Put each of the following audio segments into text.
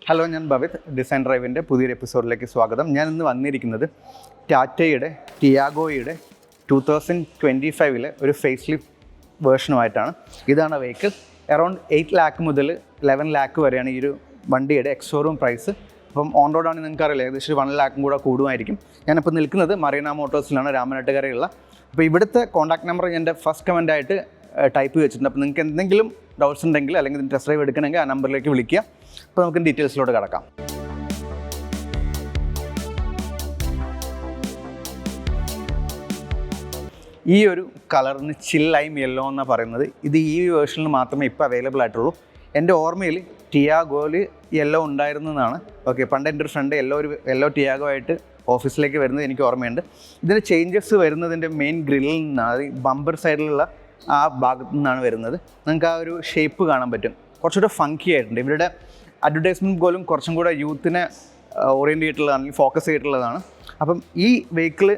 Hello, ഞാൻ Bhavith. Design ഡ്രൈവിൻ്റെ പുതിയൊരു എപ്പിസോഡിലേക്ക് സ്വാഗതം. ഞാൻ ഇന്ന് വന്നിരിക്കുന്നത് ടാറ്റയുടെ ടിയാഗോയുടെ 2025 ഒരു ഫേസ് ലിഫ്റ്റ് വേർഷനുമായിട്ടാണ്. ഇതാണ് വെഹിക്കിൾ. അറൗണ്ട് 8 lakh മുതൽ 11 lakh വരെയാണ് ഈ ഒരു വണ്ടിയുടെ എക്സ്-ഷോറൂം പ്രൈസ്. അപ്പം ഓൺ റോഡാണെങ്കിൽ നിങ്ങൾക്ക് അറിയില്ല, ഏകദേശം 1 lakh കൂടെ കൂടുമായിരിക്കും. ഞാനിപ്പോൾ നിൽക്കുന്നത് മറീന മോട്ടോഴ്സിലാണ്, രാമനാട്ടുകരയുള്ള. അപ്പോൾ ഇവിടുത്തെ കോൺടാക്ട് നമ്പർ എൻ്റെ ഫസ്റ്റ് കമൻറ്റായിട്ട് ടൈപ്പ് വെച്ചിട്ടുണ്ട്. അപ്പോൾ നിങ്ങൾക്ക് എന്തെങ്കിലും ഡൗട്ട്സ് ഉണ്ടെങ്കിൽ അല്ലെങ്കിൽ ടെസ്റ്റ് ഡ്രൈവ് എടുക്കണമെങ്കിൽ ആ നമ്പറിലേക്ക് വിളിക്കുക. അപ്പോൾ നമുക്ക് ഡീറ്റെയിൽസിലോട്ട് കിടക്കാം. ഈ ഒരു കളറിന് ചിൽ ലൈം യെല്ലോ എന്നാണ് പറയുന്നത്. ഇത് ഈ വേർഷനിൽ മാത്രമേ ഇപ്പോൾ അവൈലബിൾ ആയിട്ടുള്ളൂ. എൻ്റെ ഓർമ്മയിൽ ടിയാഗോയിൽ യെല്ലോ ഉണ്ടായിരുന്നതാണ്. ഓക്കെ, പണ്ട് എൻ്റെ ഒരു ഫ്രണ്ട് യെല്ലോ ടിയാഗോ ആയിട്ട് ഓഫീസിലേക്ക് വരുന്നത് എനിക്ക് ഓർമ്മയുണ്ട്. ഇതിന് ചേഞ്ചസ് വരുന്നതിൻ്റെ മെയിൻ ഗ്രില്ലിൽ നിന്നാണ്, ബമ്പർ സൈഡിലുള്ള ആ ഭാഗത്തു നിന്നാണ് വരുന്നത്. നിങ്ങൾക്ക് ആ ഒരു ഷേപ്പ് കാണാൻ പറ്റും. കുറച്ചുകൂടെ ഫങ്കി ആയിട്ടുണ്ട്. ഇവരുടെ അഡ്വർടൈസ്മെൻറ്റ് പോലും കുറച്ചും കൂടെ യൂത്തിനെ ഓറിയൻറ്റ് ചെയ്തിട്ടുള്ളതാണ്, അല്ലെങ്കിൽ ഫോക്കസ് ചെയ്തിട്ടുള്ളതാണ്. അപ്പം ഈ വെഹിക്കിൾ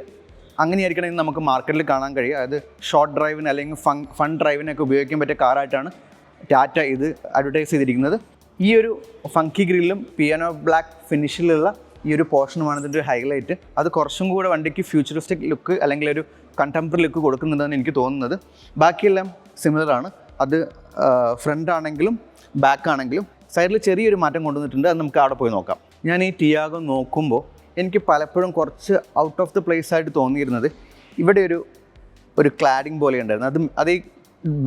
അങ്ങനെയായിരിക്കണമെങ്കിൽ നമുക്ക് മാർക്കറ്റിൽ കാണാൻ കഴിയും. അതായത് ഷോർട്ട് ഡ്രൈവിന് അല്ലെങ്കിൽ ഫൺ ഡ്രൈവിനൊക്കെ ഉപയോഗിക്കാൻ പറ്റിയ കാറായിട്ടാണ് ടാറ്റ ഇത് അഡ്വർടൈസ് ചെയ്തിരിക്കുന്നത്. ഈ ഒരു ഫങ്കി ഗ്രില്ലും പിയാനോ ബ്ലാക്ക് ഫിനിഷിലുള്ള ഈ ഒരു പോർഷനുമാണ് ഇതിൻ്റെ ഒരു ഹൈലൈറ്റ്. അത് കുറച്ചും കൂടെ വണ്ടിക്ക് ഫ്യൂച്ചറിസ്റ്റിക് ലുക്ക് അല്ലെങ്കിൽ ഒരു കണ്ടംപററി ലുക്ക് കൊടുക്കുന്നുണ്ടെന്ന് എനിക്ക് തോന്നുന്നത്. ബാക്കിയെല്ലാം സിമിലറാണ്. അത് ഫ്രണ്ട് ആണെങ്കിലും ബാക്ക് ആണെങ്കിലും സൈഡിൽ ചെറിയൊരു മാറ്റം കൊണ്ടുവന്നിട്ടുണ്ട്. അത് നമുക്ക് അവിടെ പോയി നോക്കാം. ഞാൻ ഈ ടിയാഗോ നോക്കുമ്പോൾ എനിക്ക് പലപ്പോഴും കുറച്ച് ഔട്ട് ഓഫ് ദി പ്ലേസ് ആയിട്ട് തോന്നിയിരുന്നത് ഇവിടെ ഒരു ക്ലാഡിങ് പോലെ ഉണ്ടായിരുന്നു. അത് ഈ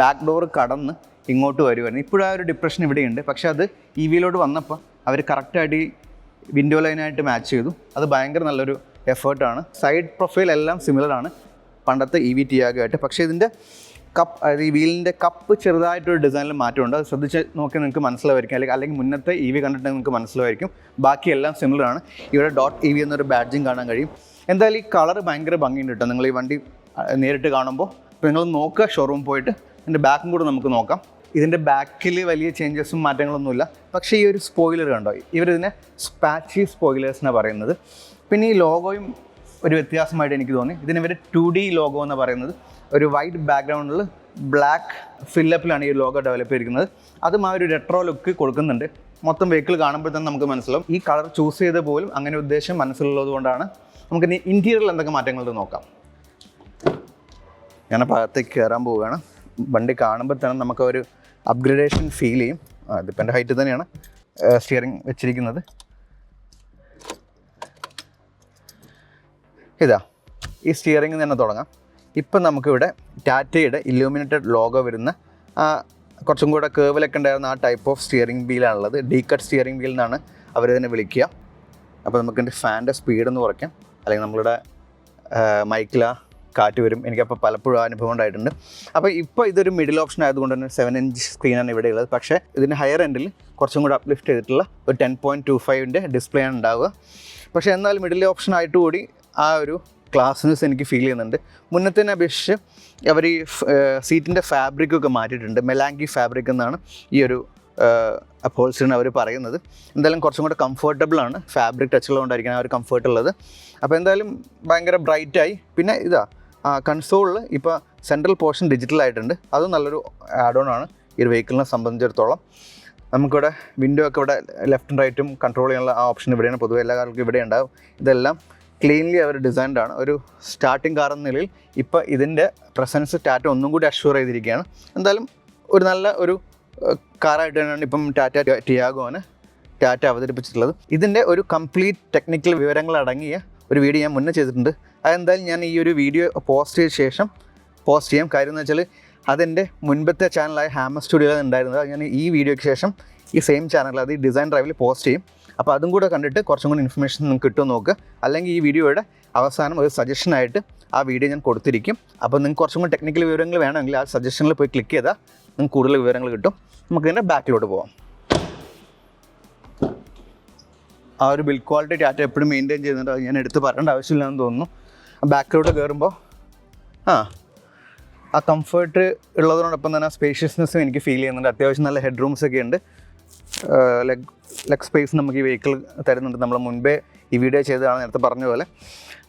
ബാക്ക് ഡോർ കടന്ന് ഇങ്ങോട്ട് വരുമായിരുന്നു. ഇപ്പോഴും ആ ഒരു ഡിപ്രഷൻ ഇവിടെയുണ്ട്. പക്ഷേ അത് ഇ വിയിലോട്ട് വന്നപ്പോൾ അവർ കറക്റ്റായിട്ട് ഈ വിൻഡോ ലൈനായിട്ട് മാച്ച് ചെയ്തു. അത് ഭയങ്കര നല്ലൊരു എഫേർട്ടാണ്. സൈഡ് പ്രൊഫൈൽ എല്ലാം സിമിലറാണ് പണ്ടത്തെ ഇ വി ടിയാഗോ ആയിട്ട്. പക്ഷേ ഇതിൻ്റെ കപ്പ്, അതായത് ഈ വീലിൻ്റെ കപ്പ് ചെറുതായിട്ടൊരു ഡിസൈനിൽ മാറ്റമുണ്ട്. അത് ശ്രദ്ധിച്ച് നോക്കി നിങ്ങൾക്ക് മനസ്സിലായിരിക്കും, അല്ലെങ്കിൽ മുന്നത്തെ ഇ വി കണ്ടിട്ട് നിങ്ങൾക്ക് മനസ്സിലായിരിക്കും. ബാക്കിയെല്ലാം സിമിലറാണ്. ഇവിടെ .EV എന്നൊരു ബാഡ്ജിങ് കാണാൻ കഴിയും. എന്തായാലും ഈ കളർ ഭയങ്കര ഭംഗിയുണ്ട് കേട്ടോ. നിങ്ങൾ ഈ വണ്ടി നേരിട്ട് കാണുമ്പോൾ ഇപ്പോൾ നിങ്ങൾ നോക്കുക, ഷോറൂം പോയിട്ട് ഇതിൻ്റെ ബാക്കും കൂടെ നമുക്ക് നോക്കാം. ഇതിൻ്റെ ബാക്കിൽ വലിയ ചേഞ്ചസും മാറ്റങ്ങളൊന്നുമില്ല. പക്ഷേ ഈ ഒരു സ്പോയിലർ കണ്ടോ, ഇവരിതിനെ സ്പാച്ചി സ്പോയിലേഴ്സിനാണ് പറയുന്നത്. പിന്നെ ഈ ലോഗോയും ഒരു വ്യത്യാസമായിട്ട് എനിക്ക് തോന്നി. ഇതിനിവർ 2D ലോഗോ എന്ന് പറയുന്നത്. ഒരു വൈറ്റ് ബാക്ക്ഗ്രൗണ്ടിൽ ബ്ലാക്ക് ഫില്ലപ്പിലാണ് ഈ ലോഗോ ഡെവലപ്പ് ചെയ്തിരിക്കുന്നത്. അതും ആ ഒരു റെട്രോ ലുക്ക് കൊടുക്കുന്നുണ്ട്. മൊത്തം വെഹിക്കിൾ കാണുമ്പോൾ തന്നെ നമുക്ക് മനസ്സിലാവും. ഈ കളർ ചൂസ് ചെയ്ത പോലും അങ്ങനെ ഉദ്ദേശം മനസ്സിലുള്ളത് കൊണ്ടാണ്. നമുക്ക് ഇനി ഇൻറ്റീരിയറിൽ എന്തൊക്കെ മാറ്റങ്ങളുണ്ട് നോക്കാം. ഞാൻ ഭാഗത്തേക്ക് കയറാൻ പോവുകയാണ്. വണ്ടി കാണുമ്പോൾ തന്നെ നമുക്ക് ഒരു അപ്ഗ്രഡേഷൻ ഫീൽ ചെയ്യും. അതിപ്പോൾ എൻ്റെ ഹൈറ്റ് തന്നെയാണ് സ്റ്റിയറിംഗ് വെച്ചിരിക്കുന്നത്. ഇതാ ഈ സ്റ്റിയറിംഗ് തന്നെ തുടങ്ങാം. ഇപ്പം നമുക്കിവിടെ ടാറ്റയുടെ ഇല്യൂമിനേറ്റഡ് ലോഗോ വരുന്ന കുറച്ചും കൂടെ കേവിലൊക്കെ ഉണ്ടായിരുന്ന ആ ടൈപ്പ് ഓഫ് സ്റ്റിയറിംഗ് വീലാണുള്ളത്. ഡീ കട്ട് സ്റ്റിയറിംഗ് വീൽ എന്നാണ് അവരിതിനെ വിളിക്കുക. അപ്പോൾ നമുക്കിൻ്റെ ഫാൻ്റെ സ്പീഡൊന്ന് കുറയ്ക്കാം, അല്ലെങ്കിൽ നമ്മളുടെ മൈക്കിൽ കാറ്റ് വരും. എനിക്കപ്പോൾ പലപ്പോഴും ആ അനുഭവം ഉണ്ടായിട്ടുണ്ട്. അപ്പോൾ ഇപ്പോൾ ഇതൊരു മിഡിൽ ഓപ്ഷൻ ആയതുകൊണ്ട് തന്നെ 7-inch സ്ക്രീനാണ് ഇവിടെ ഉള്ളത്. പക്ഷേ ഇതിന് ഹയർ എൻഡിൽ കുറച്ചും കൂടെ അപ്ലിഫ്റ്റ് ചെയ്തിട്ടുള്ള ഒരു 10.25 ഡിസ്പ്ലേ ആണ് ഉണ്ടാവുക. പക്ഷേ എന്നാൽ മിഡിൽ ഓപ്ഷൻ ആയിട്ട് കൂടി ആ ഒരു ക്ലാസ്നെസ് എനിക്ക് ഫീൽ ചെയ്യുന്നുണ്ട്. മുന്നത്തിനെ അപേക്ഷിച്ച് അവർ ഈ സീറ്റിൻ്റെ ഫാബ്രിക്കൊക്കെ മാറ്റിയിട്ടുണ്ട്. മെലാങ്കി ഫാബ്രിക് എന്നാണ് ഈ ഒരു അപ്പോൾസ്റ്ററിന് അവർ പറയുന്നത്. എന്തായാലും കുറച്ചും കൂടെ കംഫർട്ടബിളാണ്. ഫാബ്രിക് ടച്ചുള്ളതുകൊണ്ടായിരിക്കും ആ ഒരു കംഫർട്ട് ഉള്ളത്. അപ്പോൾ എന്തായാലും ഭയങ്കര ബ്രൈറ്റായി. പിന്നെ ഇതാ കൺസോളിൽ ഇപ്പോൾ സെൻട്രൽ പോർഷൻ ഡിജിറ്റൽ ആയിട്ടുണ്ട്. അതും നല്ലൊരു ആഡ് ഓൺ ആണ് ഈ ഒരു വെഹിക്കിളിനെ സംബന്ധിച്ചിടത്തോളം. നമുക്കിവിടെ വിൻഡോ ഒക്കെ ഇവിടെ ലെഫ്റ്റും റൈറ്റും കൺട്രോൾ ചെയ്യാനുള്ള ആ ഓപ്ഷൻ ഇവിടെയാണ്. പൊതുവെ എല്ലാ കാർക്കും ഇവിടെ ഉണ്ടാവും. ഇതെല്ലാം ക്ലീൻലി അവർ ഡിസൈൻഡ് ആണ്. ഒരു സ്റ്റാർട്ടിംഗ് കാർ എന്ന നിലയിൽ ഇപ്പോൾ ഇതിൻ്റെ പ്രസൻസ് ടാറ്റ ഒന്നും കൂടി അഷ്യൂർ ചെയ്തിരിക്കുകയാണ്. എന്തായാലും ഒരു നല്ല ഒരു കാറായിട്ട് തന്നെയാണ് ഇപ്പം ടിയാഗോനെ ടാറ്റ അവതരിപ്പിച്ചിട്ടുള്ളത്. ഇതിൻ്റെ ഒരു കംപ്ലീറ്റ് ടെക്നിക്കൽ വിവരങ്ങൾ അടങ്ങിയ ഒരു വീഡിയോ ഞാൻ മുന്നേ ചെയ്തിട്ടുണ്ട്. അതെന്തായാലും ഞാൻ ഈ ഒരു വീഡിയോ പോസ്റ്റ് ചെയ്ത ശേഷം പോസ്റ്റ് ചെയ്യാം. കാര്യം എന്ന് വെച്ചാൽ അതെൻ്റെ മുൻപത്തെ ചാനലായ ഹാമർ സ്റ്റുഡിയോയിൽ ഉണ്ടായിരുന്നത്. ഞാൻ ഈ വീഡിയോയ്ക്ക് ശേഷം ഈ സെയിം ചാനൽ, അത് ഈ ഡിസൈൻ ഡ്രൈവിൽ പോസ്റ്റ് ചെയ്യും. അപ്പോൾ അതും കൂടെ കണ്ടിട്ട് കുറച്ചും കൂടി ഇൻഫർമേഷൻ നിങ്ങൾക്ക് കിട്ടുമെന്ന് നോക്കുക. അല്ലെങ്കിൽ ഈ വീഡിയോയുടെ അവസാനം ഒരു സജഷനായിട്ട് ആ വീഡിയോ ഞാൻ കൊടുത്തിരിക്കും. അപ്പോൾ നിങ്ങൾക്ക് കുറച്ചും കൂടി ടെക്നിക്കൽ വിവരങ്ങൾ വേണമെങ്കിൽ ആ സജഷനിൽ പോയി ക്ലിക്ക് ചെയ്താൽ നിങ്ങൾക്ക് കൂടുതൽ വിവരങ്ങൾ കിട്ടും. നമുക്കിതിൻ്റെ ബാക്കിലോട്ട് പോകാം. ആ ഒരു ബിൽഡ് ക്വാളിറ്റി ടാറ്റ എപ്പോഴും മെയിൻറ്റെയിൻ ചെയ്യുന്നുണ്ട്. അത് ഞാൻ എടുത്ത് പറയേണ്ട ആവശ്യമില്ലെന്ന് തോന്നുന്നു. ബാക്കിലോട്ട് കയറുമ്പോൾ ആ കംഫർട്ട് ഉള്ളതിനോടൊപ്പം തന്നെ സ്പേഷ്യസ്നെസ്സും എനിക്ക് ഫീൽ ചെയ്യുന്നുണ്ട്. അത്യാവശ്യം നല്ല ഹെഡ് റൂംസ് ഒക്കെ ഉണ്ട്. ലെഗ് സ്പേസ് നമുക്ക് ഈ വെഹിക്കിൾ തരുന്നുണ്ട്. നമ്മൾ മുൻപേ ഈ വീഡിയോ ചെയ്തതാണ്, നേരത്തെ പറഞ്ഞ പോലെ.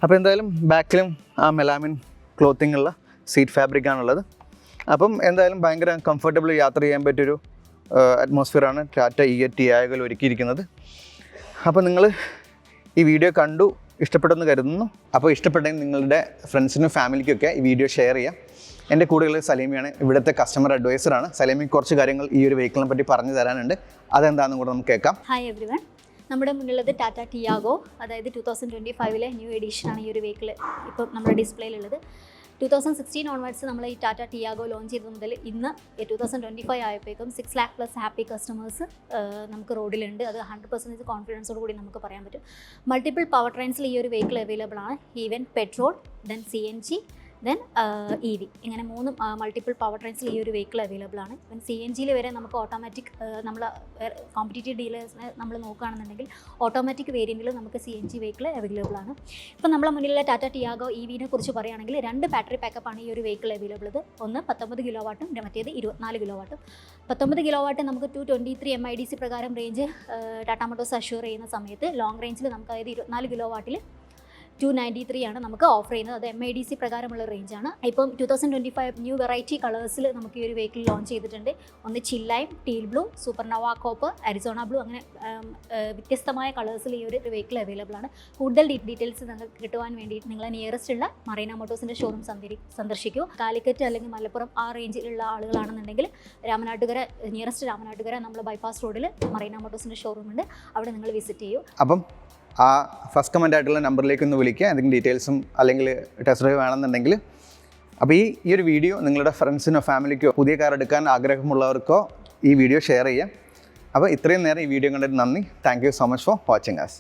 അപ്പോൾ എന്തായാലും ബാക്കിലും ആ മെലാമിൻ ക്ലോത്തിങ് ഉള്ള സീറ്റ് ഫാബ്രിക്കാണുള്ളത്. അപ്പം എന്തായാലും ഭയങ്കര കംഫർട്ടബിൾ യാത്ര ചെയ്യാൻ പറ്റിയൊരു അറ്റ്മോസ്ഫിയറാണ് ടാറ്റ ടിയാഗോയിൽ ഒരുക്കിയിരിക്കുന്നത്. അപ്പോൾ നിങ്ങൾ ഈ വീഡിയോ കണ്ടു, ഇഷ്ടപ്പെട്ടെന്ന് കരുതുന്നു. അപ്പോൾ ഇഷ്ടപ്പെട്ടെങ്കിൽ നിങ്ങളുടെ ഫ്രണ്ട്സിനും ഫാമിലിക്കൊക്കെ ഈ വീഡിയോ ഷെയർ ചെയ്യാം. എൻ്റെ കൂടെയുള്ള സലീമയാണ്, ഇവിടുത്തെ കസ്റ്റമർ അഡ്വൈസറാണ്. സലീമയ്ക്ക് കുറച്ച് കാര്യങ്ങൾ ഈ ഒരു വെഹിക്കിളിനെ പറ്റി പറഞ്ഞു തരാനുണ്ട്. അതെന്താണെന്ന് കൂടെ നമുക്ക് കേൾക്കാം. ഹായ് എവ്രിവൺ, നമ്മുടെ മുന്നിലുള്ളത് ടാറ്റ ടിയാഗോ, അതായത് 2025 ന്യൂ എഡിഷനാണ് ഈ ഒരു വെഹിക്കിൾ ഇപ്പം നമ്മുടെ ഡിസ്പ്ലേയിലുള്ളത്. 2016 ഓൺവേർഡ്സ് നമ്മൾ ഈ ടാറ്റ ടിയാഗോ ലോഞ്ച് ചെയ്തത് മുതൽ ഇന്ന് 2025 ആയപ്പോഴേക്കും 6 lakh പ്ലസ് ഹാപ്പി കസ്റ്റമേഴ്സ് നമുക്ക് റോഡിലുണ്ട്. അത് 100% കോൺഫിഡൻസോട് കൂടി നമുക്ക് പറയാൻ പറ്റും. മൾട്ടിപ്പിൾ പവർ ട്രെയിൻസിൽ ഈ ഒരു വെഹിക്കിൾ അവൈലബിൾ ആണ്. Even petrol, then CNG, then EV, ഇങ്ങനെ 3 മൾട്ടിപ്പിൾ പവർ ട്രെയിൻസിൽ ഈ ഒരു വെഹിക്കിൾ അവൈലബിൾ ആണ്. ഇവൻ CNGയിൽ വരെ നമുക്ക് ഓട്ടോമാറ്റിക്, നമ്മൾ കോമ്പറ്റീറ്റീവ് ഡീലേഴ്സിനെ നമ്മൾ നോക്കുകയാണെന്നുണ്ടെങ്കിൽ ഓട്ടോമാറ്റിക് വേരിയൻറ്റിൽ നമുക്ക് CNG വെഹിക്കിൾ അവൈലബിൾ ആണ്. ഇപ്പം നമ്മളെ മുന്നിലുള്ള ടാറ്റ ടിയാഗോ EVനെ കുറിച്ച് പറയുകയാണെങ്കിൽ 2 ബാറ്ററി പാക്കപ്പാണ് ഈ ഒരു വെഹിക്കിൾ അവൈലബിൾ ഉള്ളത്. ഒന്ന് 19 കിലോ വാട്ടും, മറ്റേത് 24 കിലോ വാട്ടും. 19 കിലോ വാട്ട് നമുക്ക് 223 MIDC പ്രകാരം റേഞ്ച് ടാറ്റ മോട്ടോഴ്സ് അഷ്യൂർ ചെയ്യുന്ന സമയത്ത് ലോങ് റേഞ്ചിൽ നമുക്ക്, അതായത് 24 കിലോ വാട്ടിൽ 293 ആണ് നമുക്ക് ഓഫർ ചെയ്യുന്നത്. അത് MIDC പ്രകാരമുള്ള റേഞ്ചാണ്. ഇപ്പം 2025 ന്യൂ വെറൈറ്റി കളേഴ്സിൽ നമുക്ക് ഈ ഒരു വെഹിക്കിൾ ലോഞ്ച് ചെയ്തിട്ടുണ്ട്. ഒന്ന് chill lime, teal blue, supernova copper, Arizona blue, അങ്ങനെ വ്യത്യസ്തമായ കളേഴ്സിൽ ഈ ഒരു വെഹിക്കിൾ അവൈലബിൾ ആണ്. കൂടുതൽ ഡീറ്റെയിൽസ് നിങ്ങൾക്ക് കിട്ടുവാൻ വേണ്ടി നിങ്ങൾ നിയറസ്റ്റ് ഉള്ള മറീന മോട്ടോഴ്സിൻ്റെ ഷോറൂം സന്ദർശിക്കൂ. കാലിക്കറ്റ് അല്ലെങ്കിൽ മലപ്പുറം ആ റേഞ്ചിലുള്ള ആളുകളാണെന്നുണ്ടെങ്കിൽ നിയറസ്റ്റ് രാമനാട്ടുകര നമ്മൾ ബൈപ്പാസ് റോഡിൽ മറീന മോട്ടോഴ്സിൻ്റെ ഷോറൂം ഉണ്ട്, അവിടെ നിങ്ങൾ വിസിറ്റ് ചെയ്യൂ. അപ്പം ആ ഫസ്റ്റ് കമൻ്റ് ആയിട്ടുള്ള നമ്പറിലേക്ക് ഒന്ന് വിളിക്കുക, എന്തെങ്കിലും ഡീറ്റെയിൽസും അല്ലെങ്കിൽ ടെസ്റ്റ് ഡ്രൈവ് വേണമെന്നുണ്ടെങ്കിൽ. അപ്പോൾ ഈ ഒരു വീഡിയോ നിങ്ങളുടെ ഫ്രണ്ട്സിനോ ഫാമിലിക്കോ പുതിയ കാർ എടുക്കാൻ ആഗ്രഹമുള്ളവർക്കോ ഈ വീഡിയോ ഷെയർ ചെയ്യാം. അപ്പോൾ ഇത്രയും നേരം ഈ വീഡിയോ കണ്ടിട്ട് നന്ദി. Thank you so much for watching us.